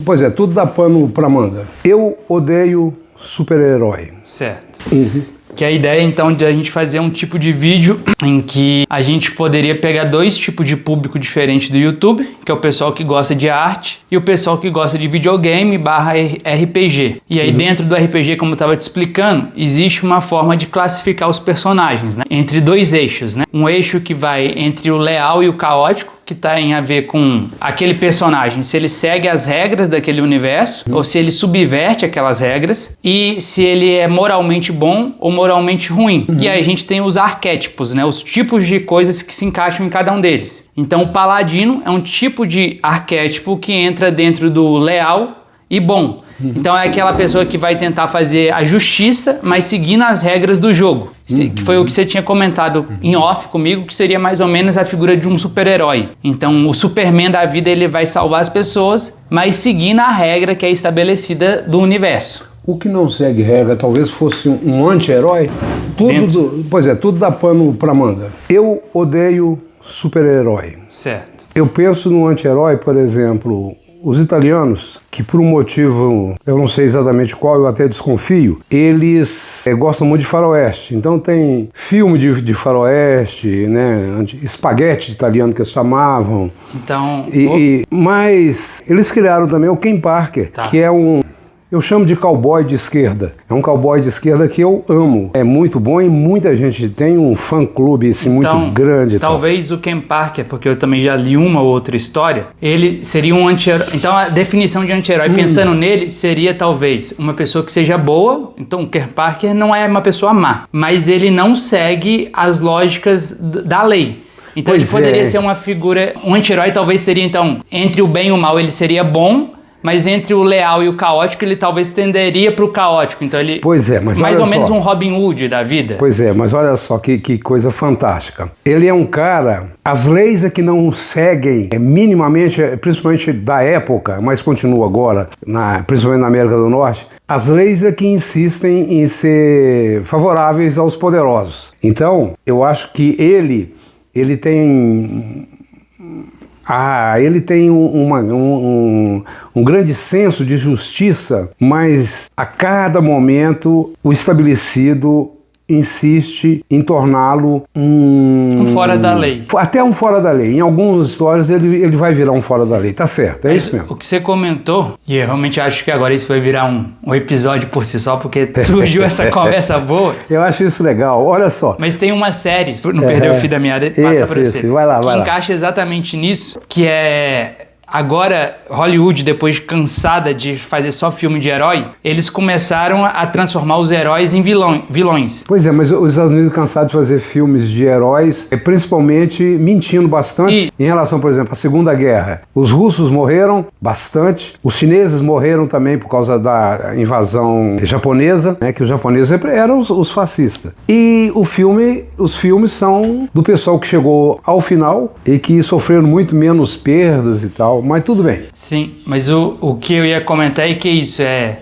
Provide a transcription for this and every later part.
Pois é, tudo dá pano pra manga. Eu odeio super-herói. Certo. Que a ideia, então, de a gente fazer um tipo de vídeo em que a gente poderia pegar dois tipos de público diferentes do YouTube, que é o pessoal que gosta de arte e o pessoal que gosta de videogame / RPG. E aí, dentro do RPG, como eu estava te explicando, existe uma forma de classificar os personagens, né? Entre dois eixos, né? Um eixo que vai entre o leal e o caótico, que tem a ver com aquele personagem, se ele segue as regras daquele universo ou se ele subverte aquelas regras, e se ele é moralmente bom ou moralmente ruim. E aí a gente tem os arquétipos, né? Os tipos de coisas que se encaixam em cada um deles. Então o paladino é um tipo de arquétipo que entra dentro do leal e bom. Então é aquela pessoa que vai tentar fazer a justiça, mas seguindo as regras do jogo. Que foi o que você tinha comentado em off comigo, que seria mais ou menos a figura de um super-herói. Então o Superman da vida, ele vai salvar as pessoas, mas seguindo a regra que é estabelecida do universo. O que não segue regra talvez fosse um anti-herói. Pois é, tudo dá pano pra manga. Eu odeio super-herói. Certo. Eu penso no anti-herói, por exemplo, os italianos, que por um motivo, eu não sei exatamente qual, eu até desconfio, eles gostam muito de faroeste. Então tem filme de faroeste, né, espaguete italiano que eles chamavam. Então... Mas eles criaram também o Ken Parker, que é eu chamo de cowboy de esquerda. É um cowboy de esquerda que eu amo. É muito bom e muita gente tem um fã-clube assim, muito grande. Talvez o Ken Parker, porque eu também já li uma ou outra história, ele seria um anti-herói. Então a definição de anti-herói, pensando nele, seria talvez uma pessoa que seja boa. Então o Ken Parker não é uma pessoa má, mas ele não segue as lógicas da lei. Então ele poderia ser uma figura... Um anti-herói talvez seria, então, entre o bem e o mal, ele seria bom, mas entre o leal e o caótico, ele talvez tenderia para o caótico. Então ele... mas mais ou menos um Robin Hood da vida. Pois é, mas olha só que coisa fantástica. Ele é um cara... As leis é que não seguem minimamente, principalmente da época, mas continua agora, principalmente na América do Norte, as leis é que insistem em ser favoráveis aos poderosos. Então, eu acho que ele tem... ele tem um grande senso de justiça, mas a cada momento o estabelecido insiste em torná-lo um fora da lei. Até um fora da lei. Em algumas histórias ele vai virar um fora da lei. Tá certo, é isso mesmo. O que você comentou, e eu realmente acho que agora isso vai virar um episódio por si só, porque surgiu essa conversa boa. Eu acho isso legal, olha só. Mas tem uma série, não perder o fio da meada, passa pra você. Vai lá. Encaixa exatamente nisso, que é... Agora, Hollywood, depois de cansada de fazer só filme de herói, eles começaram a transformar os heróis em vilões. Pois é, mas os Estados Unidos cansados de fazer filmes de heróis, principalmente mentindo bastante em relação, por exemplo, à Segunda Guerra. Os russos morreram bastante, os chineses morreram também por causa da invasão japonesa, né, que os japoneses eram os fascistas. E os filmes são do pessoal que chegou ao final e que sofreram muito menos perdas e tal. Mas tudo bem. Sim, mas o que eu ia comentar é que isso é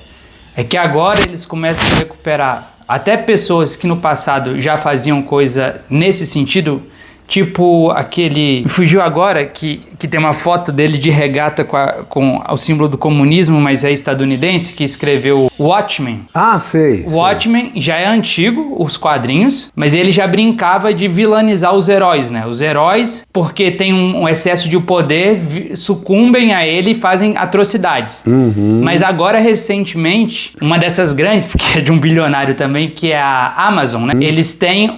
que agora eles começam a recuperar até pessoas que no passado já faziam coisa nesse sentido, tipo aquele... Fugiu agora, que tem uma foto dele de regata com o símbolo do comunismo, mas é estadunidense, que escreveu Watchmen. Ah, sei. Watchmen já é antigo, os quadrinhos, mas ele já brincava de vilanizar os heróis, né? Os heróis, porque tem um excesso de poder, sucumbem a ele e fazem atrocidades. Mas agora, recentemente, uma dessas grandes, que é de um bilionário também, que é a Amazon, né? Eles têm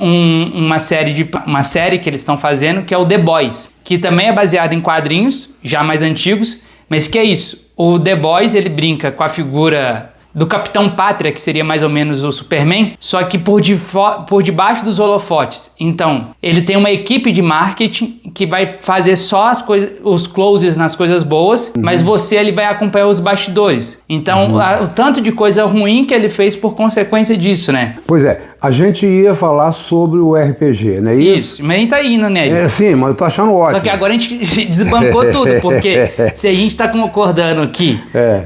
uma série que eles estão fazendo, que é o The Boys, que também é baseado em quadrinhos, já mais antigos, mas que é isso. O The Boys, ele brinca com a figura do Capitão Pátria, que seria mais ou menos o Superman, só que por debaixo dos holofotes. Então, ele tem uma equipe de marketing que vai fazer só os closes nas coisas boas, mas ele vai acompanhar os bastidores. Então, o tanto de coisa ruim que ele fez por consequência disso, né? Pois é, a gente ia falar sobre o RPG, né? Isso, mas a gente tá indo, né? Sim, mas eu tô achando ótimo. Só que agora a gente desbancou tudo, porque se a gente tá concordando aqui,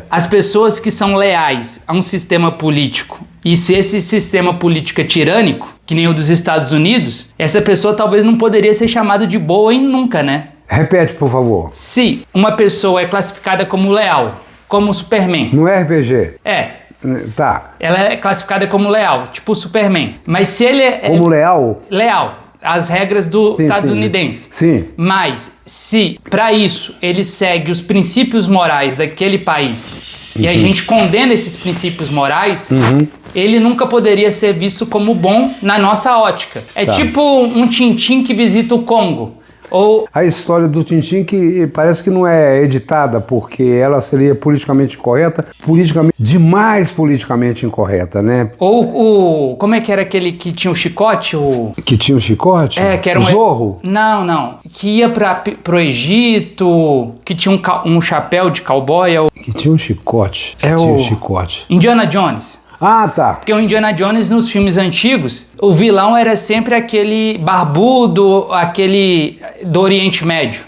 as pessoas que são leais a um sistema político, e se esse sistema político é tirânico, que nem o dos Estados Unidos, essa pessoa talvez não poderia ser chamada de boa em nunca, né? Repete, por favor. Se uma pessoa é classificada como leal, como o Superman. No RPG? É. Tá. Ela é classificada como leal, tipo o Superman. Mas se ele é... Como leal? Leal. As regras do estadunidense. Sim. Mas se, para isso, ele segue os princípios morais daquele país e a gente condena esses princípios morais, ele nunca poderia ser visto como bom na nossa ótica. É tipo um Tintim que visita o Congo. Ou... A história do Tintim que parece que não é editada, porque ela seria politicamente incorreta, demais politicamente incorreta, né? Ou como é que era aquele que tinha o chicote? Que tinha um chicote? Que era um Zorro? Não. Que ia pro Egito, que tinha um chapéu de cowboy. Que tinha um chicote. Tinha um chicote. Indiana Jones. Ah, tá. Porque o Indiana Jones, nos filmes antigos, o vilão era sempre aquele barbudo, aquele do Oriente Médio.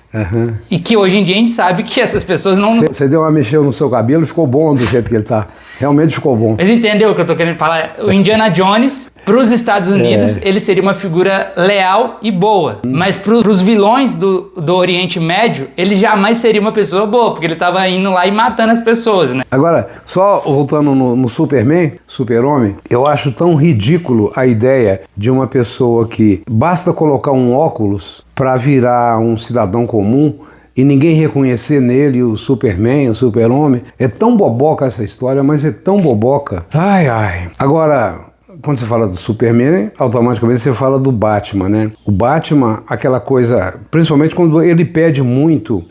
E que hoje em dia a gente sabe que essas pessoas não... Você deu uma mexida no seu cabelo e ficou bom do jeito que ele tá. Realmente ficou bom. Mas entendeu o que eu tô querendo falar? O Indiana Jones, pros Estados Unidos, ele seria uma figura leal e boa. Mas pros vilões do Oriente Médio, ele jamais seria uma pessoa boa, porque ele tava indo lá e matando as pessoas, né? Agora, só voltando no Superman, Super-Homem, eu acho tão ridículo a ideia de uma pessoa que basta colocar um óculos para virar um cidadão comum e ninguém reconhecer nele o Superman, o Super-Homem. É tão boboca essa história, mas é tão boboca. Ai. Agora, quando você fala do Superman, automaticamente você fala do Batman, né? O Batman, aquela coisa, principalmente quando ele pede muito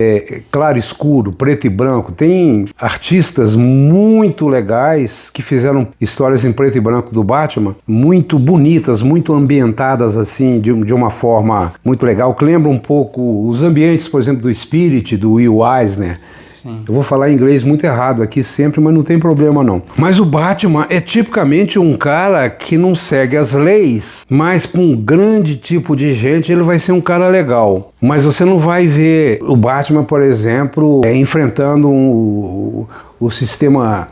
claro e escuro, preto e branco. Tem artistas muito legais que fizeram histórias em preto e branco do Batman, muito bonitas, muito ambientadas assim, de uma forma muito legal, que lembra um pouco os ambientes, por exemplo, do Spirit, do Will Eisner. Sim. Eu vou falar inglês muito errado aqui sempre, mas não tem problema não. Mas o Batman é tipicamente um cara que não segue as leis, mas para um grande tipo de gente ele vai ser um cara legal. Mas você não vai ver o Batman, por exemplo, enfrentando o sistema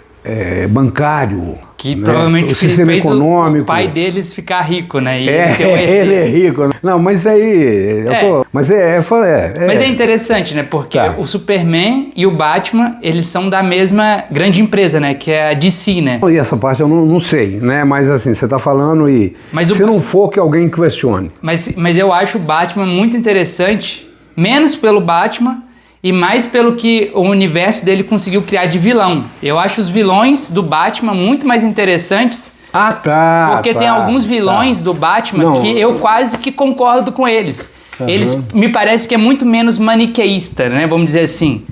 bancário. Que provavelmente o sistema fez econômico. O pai deles ficar rico, né? E ele é rico. Né? Não, mas aí... Mas é interessante, né? Porque o Superman e o Batman, eles são da mesma grande empresa, né? Que é a DC, né? E essa parte eu não sei, né? Mas assim, você tá falando e... Mas se não for que alguém questione. Mas eu acho o Batman muito interessante, menos pelo Batman... E mais pelo que o universo dele conseguiu criar de vilão. Eu acho os vilões do Batman muito mais interessantes. Ah, tá. Porque tem alguns vilões do Batman que eu quase que concordo com eles. Eles me parece que é muito menos maniqueísta, né? Vamos dizer assim.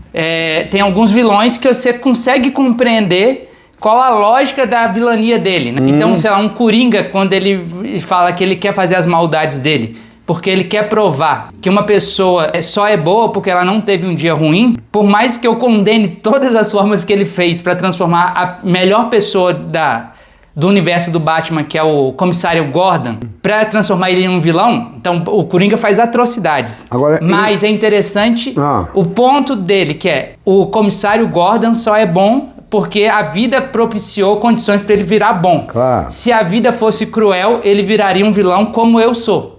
Tem alguns vilões que você consegue compreender qual a lógica da vilania dele, né? Então, sei lá, um Coringa, quando ele fala que ele quer fazer as maldades dele... porque ele quer provar que uma pessoa só é boa porque ela não teve um dia ruim, por mais que eu condene todas as formas que ele fez para transformar a melhor pessoa do universo do Batman, que é o comissário Gordon, para transformar ele em um vilão, então o Coringa faz atrocidades. Mas é interessante o ponto dele, que é o comissário Gordon só é bom porque a vida propiciou condições para ele virar bom. Claro. Se a vida fosse cruel, ele viraria um vilão como eu sou.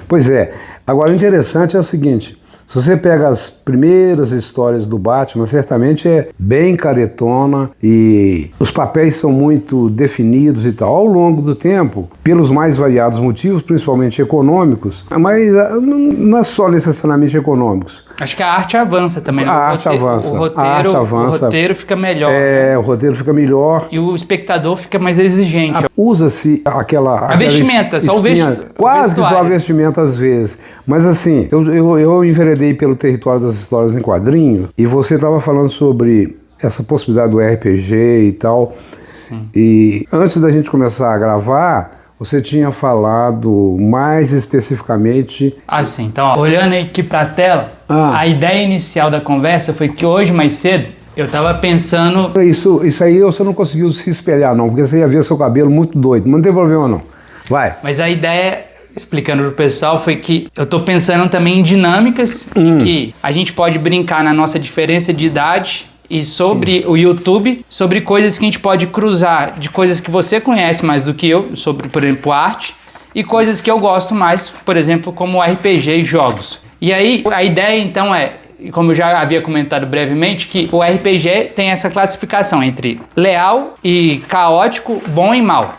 Pois é. Agora, o interessante é o seguinte, se você pega as primeiras histórias do Batman, certamente é bem caretona e os papéis são muito definidos e tal. Ao longo do tempo, pelos mais variados motivos, principalmente econômicos, mas não é só necessariamente econômicos. Acho que a arte avança também. A arte avança. O roteiro fica melhor. O roteiro fica melhor. E o espectador fica mais exigente. Usa-se aquela vestimenta, só o vestimento. Quase que só a vestimenta às vezes. Mas assim, eu enveredei pelo território das histórias em quadrinho e você estava falando sobre essa possibilidade do RPG e tal. Sim. E antes da gente começar a gravar... Você tinha falado mais especificamente... Assim, então, olhando aqui para a tela, a ideia inicial da conversa foi que hoje, mais cedo, eu tava pensando... Isso aí você não conseguiu se espelhar não, porque você ia ver seu cabelo muito doido, mas não tem problema não. Vai. Mas a ideia, explicando pro pessoal, foi que eu tô pensando também em dinâmicas em que a gente pode brincar na nossa diferença de idade... E sobre o YouTube, sobre coisas que a gente pode cruzar, de coisas que você conhece mais do que eu, sobre, por exemplo, arte, e coisas que eu gosto mais, por exemplo, como RPG e jogos. E aí, a ideia então é como eu já havia comentado brevemente, que o RPG tem essa classificação entre leal e caótico, bom e mal.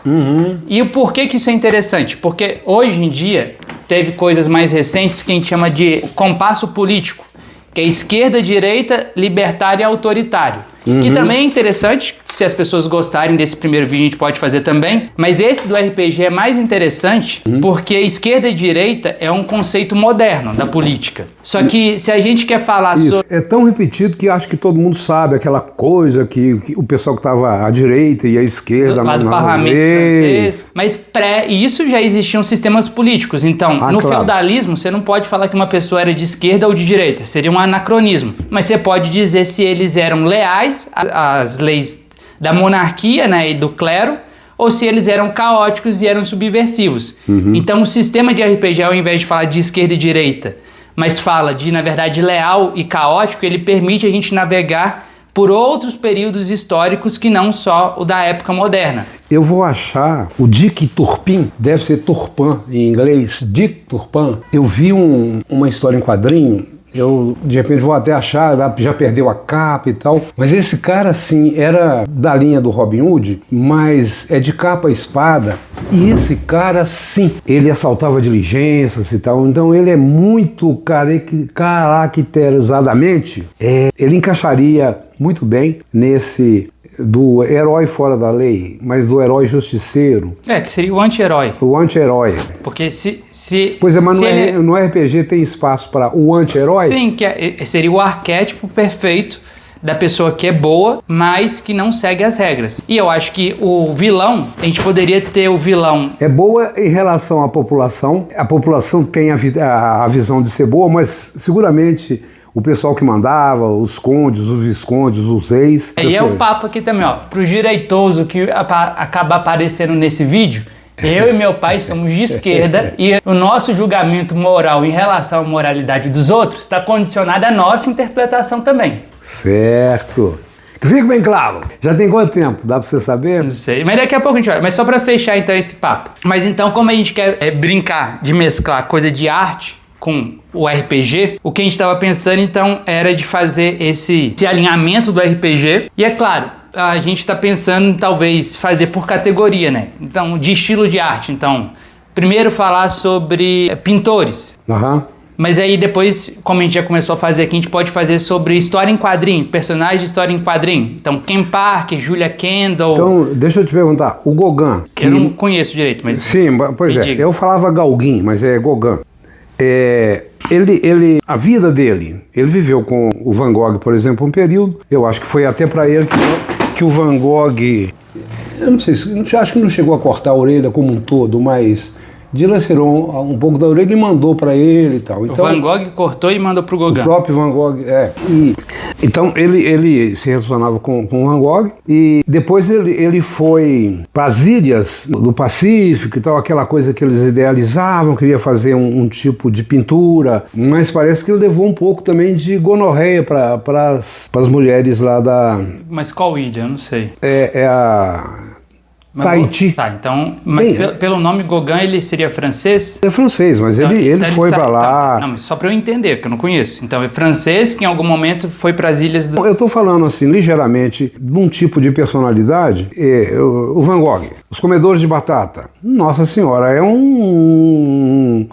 E o porquê que isso é interessante? Porque hoje em dia teve coisas mais recentes que a gente chama de compasso político, que é esquerda, direita, libertário e autoritário. Que também é interessante, se as pessoas gostarem desse primeiro vídeo a gente pode fazer também, mas esse do RPG é mais interessante porque esquerda e direita é um conceito moderno da política. Só que se a gente quer falar sobre... É tão repetido que acho que todo mundo sabe aquela coisa que o pessoal que estava à direita e à esquerda... Lá do parlamento francês. Mas isso já existiam sistemas políticos. Então, no feudalismo, você não pode falar que uma pessoa era de esquerda ou de direita. Seria um anacronismo. Mas você pode dizer se eles eram leais às leis da monarquia, né, e do clero, ou se eles eram caóticos e eram subversivos. Então o sistema de RPG, ao invés de falar de esquerda e direita, mas fala de, na verdade, leal e caótico, ele permite a gente navegar por outros períodos históricos que não só o da época moderna. Eu vou achar o Dick Turpin, deve ser Turpin em inglês, Dick Turpin. Eu vi uma história em quadrinho. Eu, de repente, vou até achar, já perdeu a capa e tal. Mas esse cara, assim, era da linha do Robin Hood, mas é de capa e espada. E esse cara, sim, ele assaltava diligências e tal. Então, ele é muito caracterizadamente, ele encaixaria muito bem nesse... do herói fora da lei, mas do herói justiceiro. Que seria o anti-herói. O anti-herói. Porque Pois é, mas no RPG tem espaço para o anti-herói? Sim, seria o arquétipo perfeito da pessoa que é boa, mas que não segue as regras. E eu acho que o vilão, a gente poderia ter o vilão... É boa em relação à população. A população tem a visão de ser boa, mas seguramente... o pessoal que mandava, os condes, os viscondes, os reis... E é o papo aqui também, ó. Pro direitoso que acaba aparecendo nesse vídeo, eu e meu pai somos de esquerda e o nosso julgamento moral em relação à moralidade dos outros está condicionado à nossa interpretação também. Certo. Que fique bem claro. Já tem quanto tempo? Dá pra você saber? Não sei, mas daqui a pouco a gente vai. Mas só pra fechar então esse papo. Mas então, como a gente quer brincar de mesclar coisa de arte com o RPG, o que a gente estava pensando então era de fazer esse alinhamento do RPG. E é claro, a gente está pensando em talvez fazer por categoria, né? Então, de estilo de arte. Então, primeiro falar sobre pintores. Mas aí depois, como a gente já começou a fazer aqui, a gente pode fazer sobre história em quadrinho, personagem de história em quadrinho. Então, Ken Parker, Julia Kendall... Então, deixa eu te perguntar, o Gauguin... Eu não conheço direito, mas... Sim, pois é, eu falava Gauguin, mas é Gauguin. A vida dele, ele viveu com o Van Gogh, por exemplo, um período. Eu acho que foi até para ele que o Van Gogh... Eu não sei, acho que não chegou a cortar a orelha como um todo, mas... dilacerou um pouco da orelha e mandou para ele e tal. Então, o Van Gogh cortou e mandou pro Gauguin. O próprio Van Gogh, então ele se relacionava com o Van Gogh e depois ele foi para as ilhas do Pacífico e tal, aquela coisa que eles idealizavam, queria fazer um tipo de pintura, mas parece que ele levou um pouco também de gonorreia para as mulheres lá da... Mas qual ilha? Eu não sei. É a... Tahiti. Tá, então, mas pelo nome Gauguin ele seria francês? É francês, mas então, ele foi para lá. Então, não, mas só para eu entender, porque eu não conheço. Então é francês que em algum momento foi para as ilhas do... Eu estou falando assim, ligeiramente, de um tipo de personalidade, o Van Gogh, os comedores de batata. Nossa Senhora, é um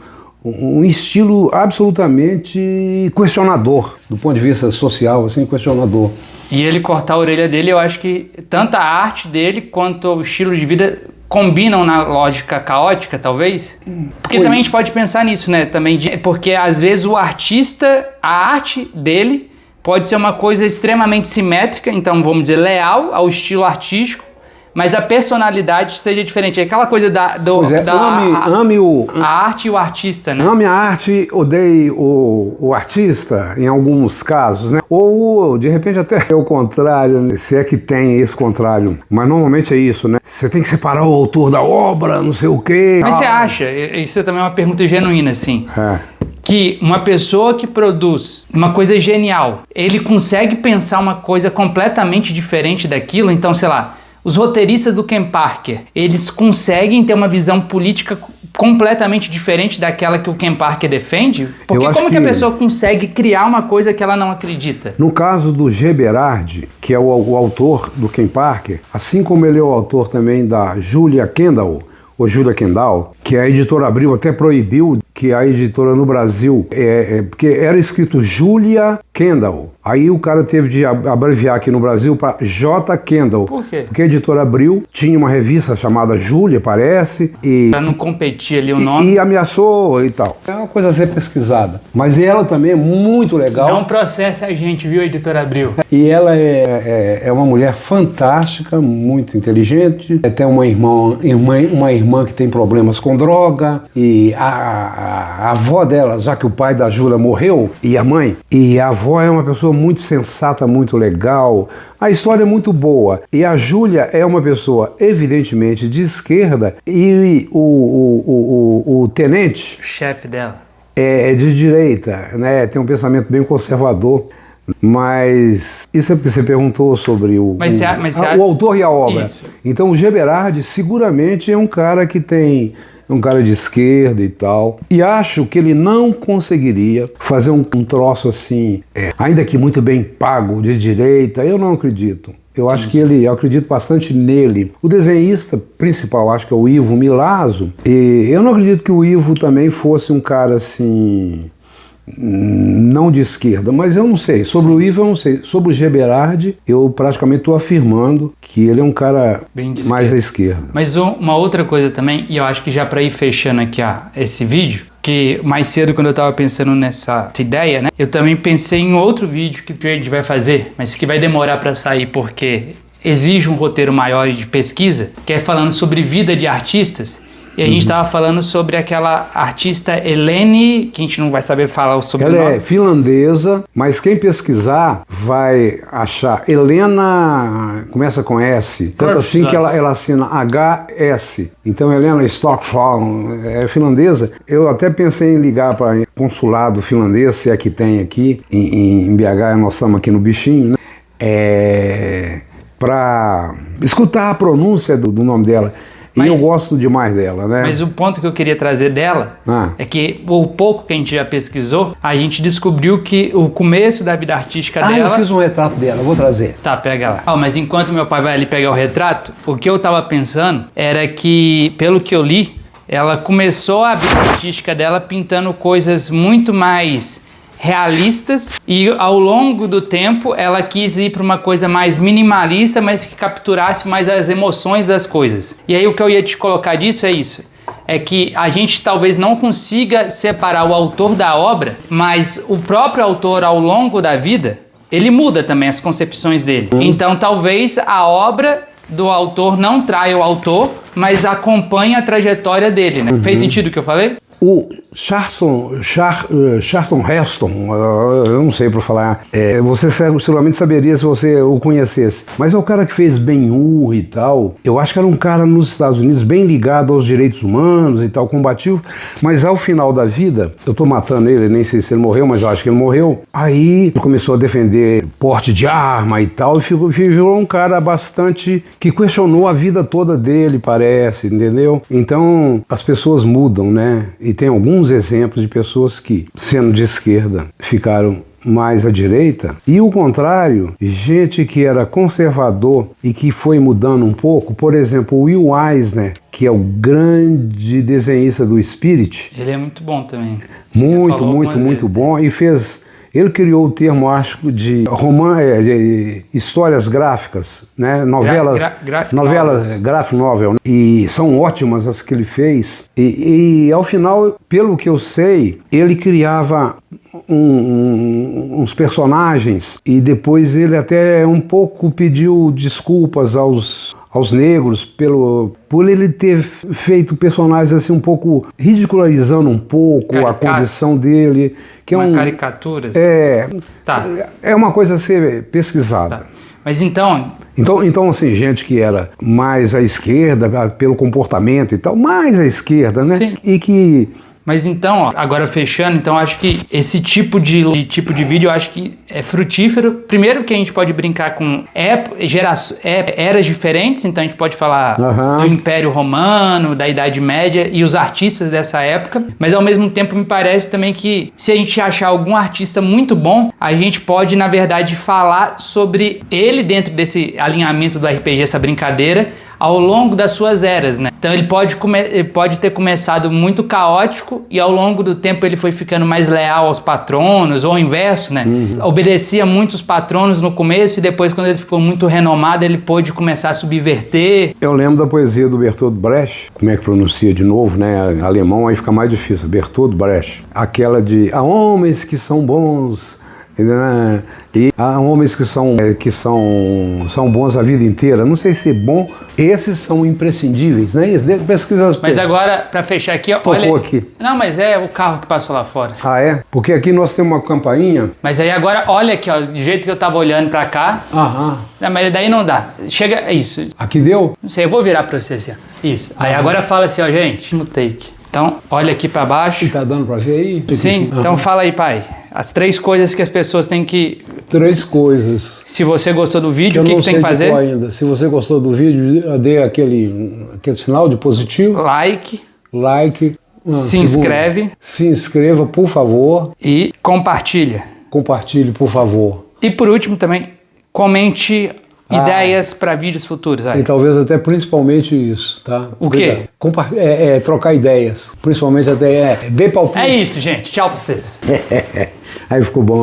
estilo absolutamente questionador, do ponto de vista social, assim, questionador. E ele cortar a orelha dele, eu acho que tanto a arte dele quanto o estilo de vida combinam na lógica caótica, talvez? Porque também a gente pode pensar nisso, né? Também porque às vezes o artista, a arte dele pode ser uma coisa extremamente simétrica, então vamos dizer leal ao estilo artístico, mas a personalidade seja diferente. É aquela coisa ame a arte e o artista, né? Ame a arte, odeie o artista, em alguns casos, né? Ou, de repente, até é o contrário, né? Se é que tem esse contrário. Mas normalmente é isso, né? Você tem que separar o autor da obra, não sei o quê. Mas você acha, isso também é uma pergunta genuína, assim, que uma pessoa que produz uma coisa genial, ele consegue pensar uma coisa completamente diferente daquilo? Então, sei lá, os roteiristas do Ken Parker, eles conseguem ter uma visão política completamente diferente daquela que o Ken Parker defende? Porque como que a pessoa consegue criar uma coisa que ela não acredita? No caso do G. Berardi, que é o autor do Ken Parker, assim como ele é o autor também da Julia Kendall, ou Julia Kendall, que a editora Abril até proibiu que a editora no Brasil, porque era escrito Julia Kendall. Aí o cara teve de abreviar aqui no Brasil para J. Kendall. Por quê? Porque a editora Abril tinha uma revista chamada Júlia, parece. Pra não competir ali o nome. E ameaçou e tal. É uma coisa a ser pesquisada. Mas ela também é muito legal. Não processa a gente, viu, editora Abril? E ela é uma mulher fantástica, muito inteligente. Tem uma irmã que tem problemas com droga. E a avó dela, já que o pai da Júlia morreu, e a mãe, e a avó é uma pessoa muito sensata, muito legal. A história é muito boa. E a Júlia é uma pessoa, evidentemente, de esquerda. E o tenente... O chefe dela. É de direita, né? Tem um pensamento bem conservador. Mas isso é porque você perguntou sobre o autor e a obra. Isso. Então o G. Berardi seguramente é um cara que tem... um cara de esquerda e tal. E acho que ele não conseguiria fazer um troço assim, ainda que muito bem pago, de direita. Eu não acredito. Eu acho que eu acredito bastante nele. O desenhista principal, acho que é o Ivo Milazzo. E eu não acredito que o Ivo também fosse um cara assim... não de esquerda, mas eu não sei. Sobre o Ivo eu não sei. Sobre o G. Berardi, eu praticamente estou afirmando que ele é um cara mais à esquerda. Mas uma outra coisa também, e eu acho que já para ir fechando aqui esse vídeo, que mais cedo quando eu estava pensando nessa ideia, né, eu também pensei em outro vídeo que a gente vai fazer, mas que vai demorar para sair porque exige um roteiro maior de pesquisa, que é falando sobre vida de artistas. E a gente estava falando sobre aquela artista Helene, que a gente não vai saber falar sobre o nome. Ela é finlandesa, mas quem pesquisar vai achar. Helena começa com S, tanto assim que ela assina HS. Então Helena Stockholm é finlandesa. Eu até pensei em ligar para o consulado finlandês, se é que tem aqui, em BH, nós estamos aqui no Bichinho, né? Para escutar a pronúncia do nome dela. E eu gosto demais dela, né? Mas o ponto que eu queria trazer dela é que o pouco que a gente já pesquisou, a gente descobriu que o começo da vida artística dela... eu fiz um retrato dela, vou trazer. Tá, pega lá. Mas enquanto meu pai vai ali pegar o retrato, o que eu tava pensando era que, pelo que eu li, ela começou a vida artística dela pintando coisas muito mais realistas e ao longo do tempo ela quis ir para uma coisa mais minimalista, mas que capturasse mais as emoções das coisas. E aí o que eu ia te colocar disso é isso, é que a gente talvez não consiga separar o autor da obra, mas o próprio autor ao longo da vida, ele muda também as concepções dele. Então talvez a obra do autor não traia o autor, mas acompanhe a trajetória dele, né? Fez sentido o que eu falei? O Charlton Heston, eu não sei para falar, você seguramente saberia se você o conhecesse, mas é o cara que fez Ben-Hur e tal. Eu acho que era um cara nos Estados Unidos bem ligado aos direitos humanos e tal, combativo, mas ao final da vida, eu tô matando ele, nem sei se ele morreu, mas eu acho que ele morreu. Aí ele começou a defender porte de arma e tal, e virou um cara bastante que questionou a vida toda dele, parece, entendeu? Então as pessoas mudam, né? E tem alguns exemplos de pessoas que, sendo de esquerda, ficaram mais à direita, e o contrário, gente que era conservador e que foi mudando um pouco. Por exemplo, o Will Eisner, que é o grande desenhista do Spirit. Ele é muito bom também. Muito bom, e fez... Ele criou o termo, acho, de histórias gráficas, né? Novelas, graphic novel, e são ótimas as que ele fez. E ao final, pelo que eu sei, ele criava uns personagens e depois ele até um pouco pediu desculpas aos negros por ele ter feito personagens assim um pouco ridicularizando um pouco a condição dele, que uma caricatura. É uma coisa a ser pesquisada. Tá. Mas então assim, gente que era mais à esquerda pelo comportamento e tal, mais à esquerda, né? Sim. E que Mas então, ó, agora fechando, então acho que esse tipo de vídeo eu acho que é frutífero. Primeiro que a gente pode brincar com eras diferentes, então a gente pode falar do Império Romano, da Idade Média e os artistas dessa época, mas ao mesmo tempo me parece também que se a gente achar algum artista muito bom, a gente pode, na verdade, falar sobre ele dentro desse alinhamento do RPG, essa brincadeira, ao longo das suas eras, né? Então ele pode ter começado muito caótico e ao longo do tempo ele foi ficando mais leal aos patronos, ou ao inverso, né? Obedecia muito os patronos no começo e depois, quando ele ficou muito renomado, ele pôde começar a subverter. Eu lembro da poesia do Bertolt Brecht, como é que pronuncia de novo, né? Alemão aí fica mais difícil, Bertolt Brecht. Aquela de há homens que são bons, e há homens que são bons a vida inteira. Não sei se é bom, esses são imprescindíveis, né? Pesquisa. Mas agora, para fechar aqui, olha aqui. Não, mas é o carro que passou lá fora. Ah, é? Porque aqui nós temos uma campainha. Mas aí agora, olha aqui, ó, do jeito que eu tava olhando para cá. Não, mas daí não dá. Chega, isso. Aqui deu? Não sei, eu vou virar para você assim, ó. Isso. Aí agora fala assim, ó, gente, no take. Então, olha aqui para baixo. E tá dando para ver aí? Sim, então fala aí, pai. As 3 coisas que as pessoas têm que... 3 coisas. Se você gostou do vídeo, o que tem que fazer? Ainda. Se você gostou do vídeo, dê aquele sinal de positivo. Like. Se inscreve. Se inscreva, por favor. E compartilha. Compartilhe, por favor. E por último também, comente ideias para vídeos futuros. E talvez até principalmente isso, tá? O quê? Trocar ideias. Principalmente até ver palpites. É isso, gente. Tchau pra vocês. Aí ficou bom.